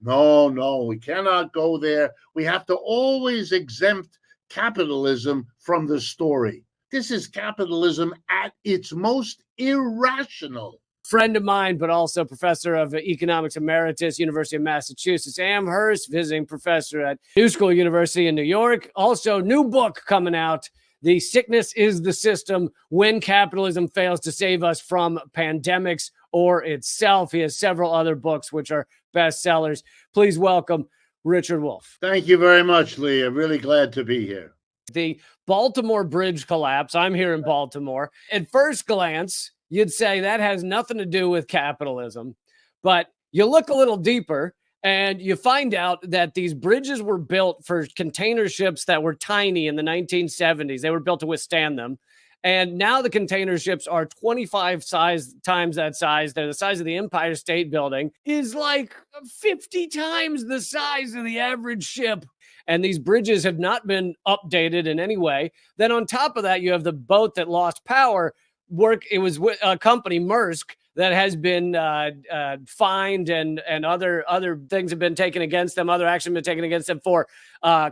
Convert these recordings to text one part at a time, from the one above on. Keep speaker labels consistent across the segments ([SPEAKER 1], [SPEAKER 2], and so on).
[SPEAKER 1] No, no, we cannot go there. We have to always exempt capitalism from the story. This is capitalism at its most irrational.
[SPEAKER 2] Friend of mine, but also professor of economics emeritus, University of Massachusetts, Amherst, visiting professor at New School University in New York. Also, new book coming out, The Sickness is the System, When Capitalism Fails to Save Us from Pandemics or Itself. He has several other books which are bestsellers. Please welcome Richard Wolff.
[SPEAKER 1] Thank you very much, Lee. I'm really glad to be here.
[SPEAKER 2] The Baltimore bridge collapse. I'm here in Baltimore. At first glance, you'd say that has nothing to do with capitalism, but you look a little deeper and you find out that these bridges were built for container ships that were tiny in the 1970s. They were built to withstand them. And now the container ships are 25 times that size. They're the size of the Empire State Building, is like 50 times the size of the average ship. And these bridges have not been updated in any way. Then on top of that, you have the boat that lost power. It was with a company, Maersk, that has been fined and other things have been taken against them. Other action been taken against them for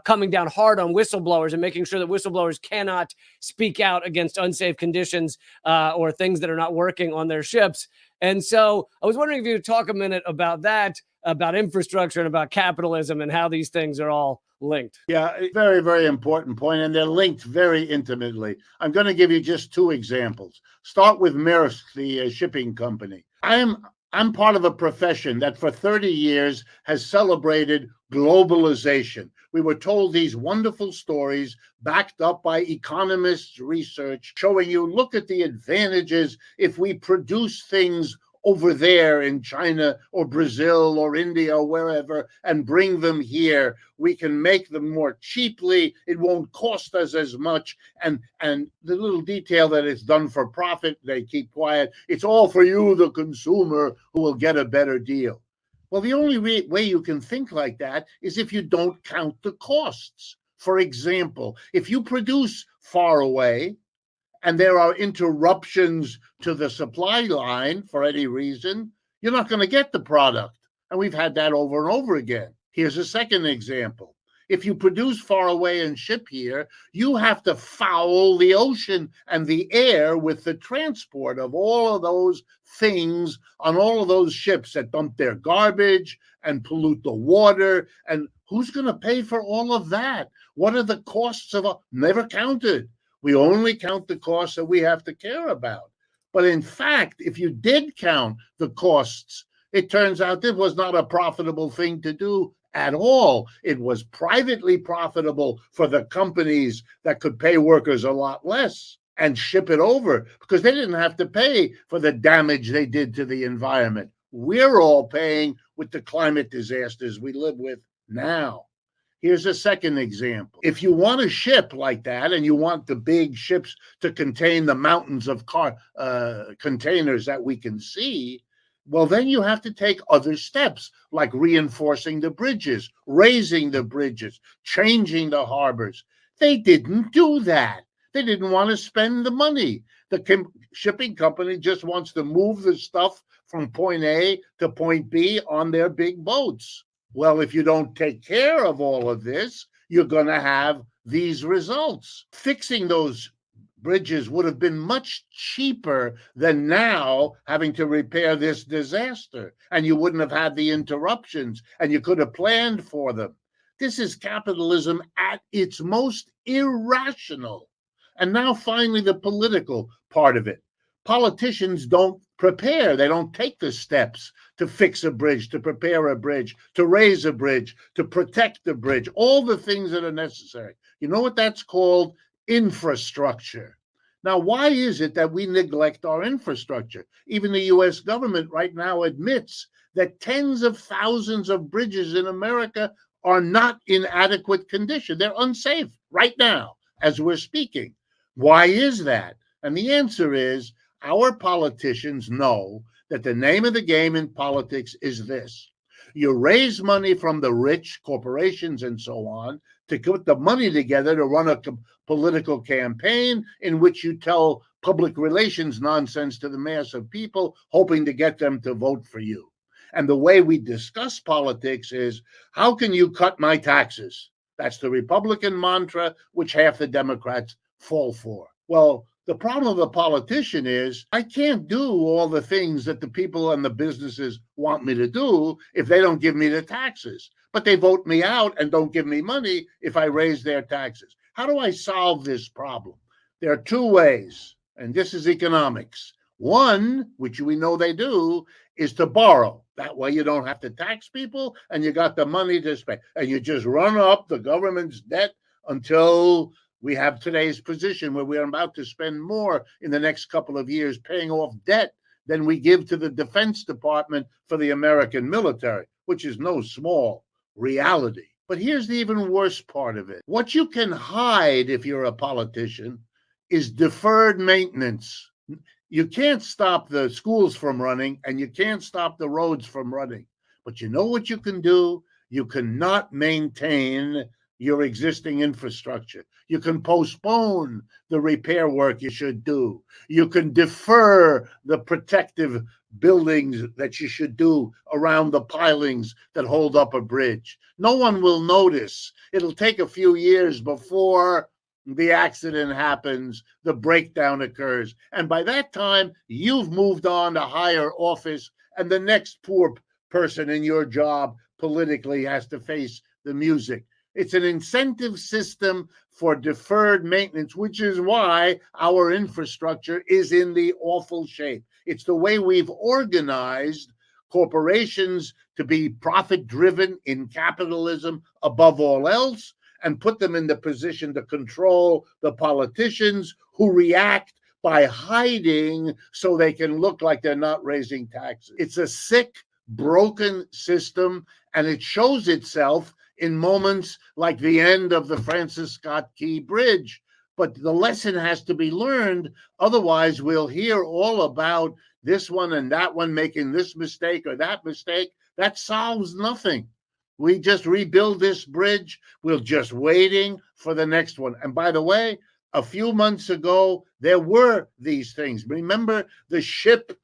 [SPEAKER 2] coming down hard on whistleblowers and making sure that whistleblowers cannot speak out against unsafe conditions or things that are not working on their ships. And so I was wondering if you would talk a minute about that, about infrastructure and about capitalism and how these things are all linked.
[SPEAKER 1] Yeah, very, very important point, and they're linked very intimately. I'm going to give you just two examples. Start with Maersk, the shipping company. I'm part of a profession that for 30 years has celebrated globalization. We were told these wonderful stories backed up by economists' research showing you, look at the advantages if we produce things over there in China or Brazil or India or wherever and bring them here. We can make them more cheaply. It won't cost us as much. And the little detail that it's done for profit, they keep quiet. It's all for you, the consumer, who will get a better deal. Well, the only way you can think like that is if you don't count the costs. For example, if you produce far away, and there are interruptions to the supply line for any reason, you're not going to get the product. And we've had that over and over again. Here's a second example. If you produce far away and ship here, you have to foul the ocean and the air with the transport of all of those things on all of those ships that dump their garbage and pollute the water. And who's going to pay for all of that? What are the costs of never counted? We only count the costs that we have to care about. But in fact, if you did count the costs, it turns out this was not a profitable thing to do at all. It was privately profitable for the companies that could pay workers a lot less and ship it over because they didn't have to pay for the damage they did to the environment. We're all paying with the climate disasters we live with now. Here's a second example. If you want a ship like that and you want the big ships to contain the mountains of containers that we can see, well, then you have to take other steps like reinforcing the bridges, raising the bridges, changing the harbors. They didn't do that. They didn't want to spend the money. The shipping company just wants to move the stuff from point A to point B on their big boats. Well, if you don't take care of all of this, you're going to have these results. Fixing those bridges would have been much cheaper than now having to repair this disaster. And you wouldn't have had the interruptions and you could have planned for them. This is capitalism at its most irrational. And now finally, the political part of it. Politicians don't prepare. They don't take the steps to fix a bridge, to prepare a bridge, to raise a bridge, to protect the bridge, all the things that are necessary. You know what that's called? Infrastructure. Now, why is it that we neglect our infrastructure? Even the U.S. government right now admits that tens of thousands of bridges in America are not in adequate condition. They're unsafe right now as we're speaking. Why is that? And the answer is our politicians know that the name of the game in politics is this. You raise money from the rich, corporations and so on, to put the money together to run a political campaign in which you tell public relations nonsense to the mass of people, hoping to get them to vote for you. And the way we discuss politics is, how can you cut my taxes? That's the Republican mantra, which half the Democrats fall for. Well, the problem of a politician is I can't do all the things that the people and the businesses want me to do if they don't give me the taxes. But they vote me out and don't give me money if I raise their taxes. How do I solve this problem? There are two ways, and this is economics. One, which we know they do, is to borrow. That way you don't have to tax people and you got the money to spend. And you just run up the government's debt until we have today's position where we're about to spend more in the next couple of years paying off debt than we give to the Defense Department for the American military, which is no small reality. But here's the even worse part of it. What you can hide if you're a politician is deferred maintenance. You can't stop the schools from running and you can't stop the roads from running. But you know what you can do? You cannot maintain your existing infrastructure. You can postpone the repair work you should do. You can defer the protective buildings that you should do around the pilings that hold up a bridge. No one will notice. It'll take a few years before the accident happens, the breakdown occurs. And by that time, you've moved on to higher office, and the next poor person in your job politically has to face the music. It's an incentive system for deferred maintenance, which is why our infrastructure is in the awful shape. It's the way we've organized corporations to be profit-driven in capitalism above all else, and put them in the position to control the politicians who react by hiding so they can look like they're not raising taxes. It's a sick, broken system, and it shows itself in moments like the end of the Francis Scott Key Bridge. But the lesson has to be learned. Otherwise, we'll hear all about this one and that one making this mistake or that mistake. That solves nothing. We just rebuild this bridge. We're just waiting for the next one. And by the way, a few months ago, there were these things. Remember the ship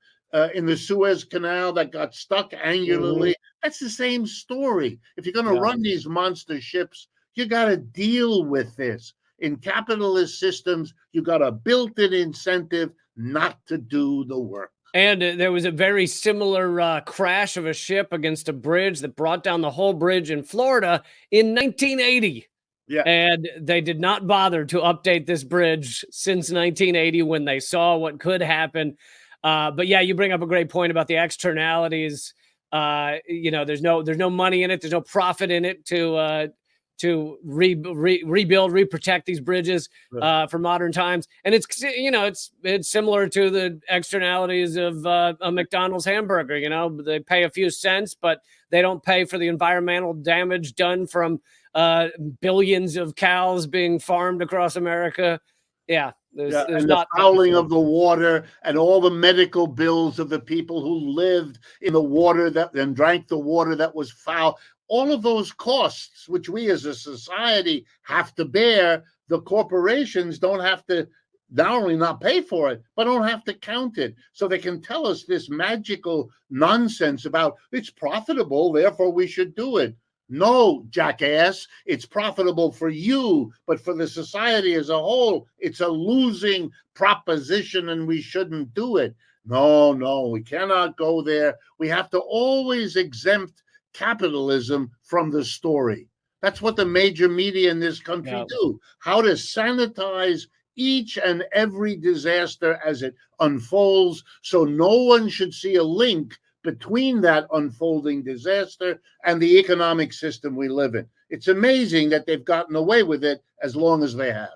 [SPEAKER 1] in the Suez Canal that got stuck angularly? That's the same story. If you're going to run these monster ships, you got to deal with this. In capitalist systems, you got a built-in incentive not to do the work.
[SPEAKER 2] And there was a very similar crash of a ship against a bridge that brought down the whole bridge in Florida in 1980.
[SPEAKER 1] Yeah.
[SPEAKER 2] And they did not bother to update this bridge since 1980 when they saw what could happen. But yeah, you bring up a great point about the externalities. There's no money in it. There's no profit in it to rebuild, reprotect these bridges for modern times. And it's similar to the externalities of a McDonald's hamburger. They pay a few cents, but they don't pay for the environmental damage done from billions of cows being farmed across America. Yeah. There's
[SPEAKER 1] the fouling of the water and all the medical bills of the people who lived in the water and drank the water that was foul. All of those costs, which we as a society have to bear, the corporations don't have to not only not pay for it, but don't have to count it. So they can tell us this magical nonsense about it's profitable, therefore we should do it. No, jackass, it's profitable for you, but for the society as a whole, it's a losing proposition and we shouldn't do it. No, we cannot go there. We have to always exempt capitalism from the story. That's what the major media in this country do. How to sanitize each and every disaster as it unfolds so no one should see a link between that unfolding disaster and the economic system we live in. It's amazing that they've gotten away with it as long as they have.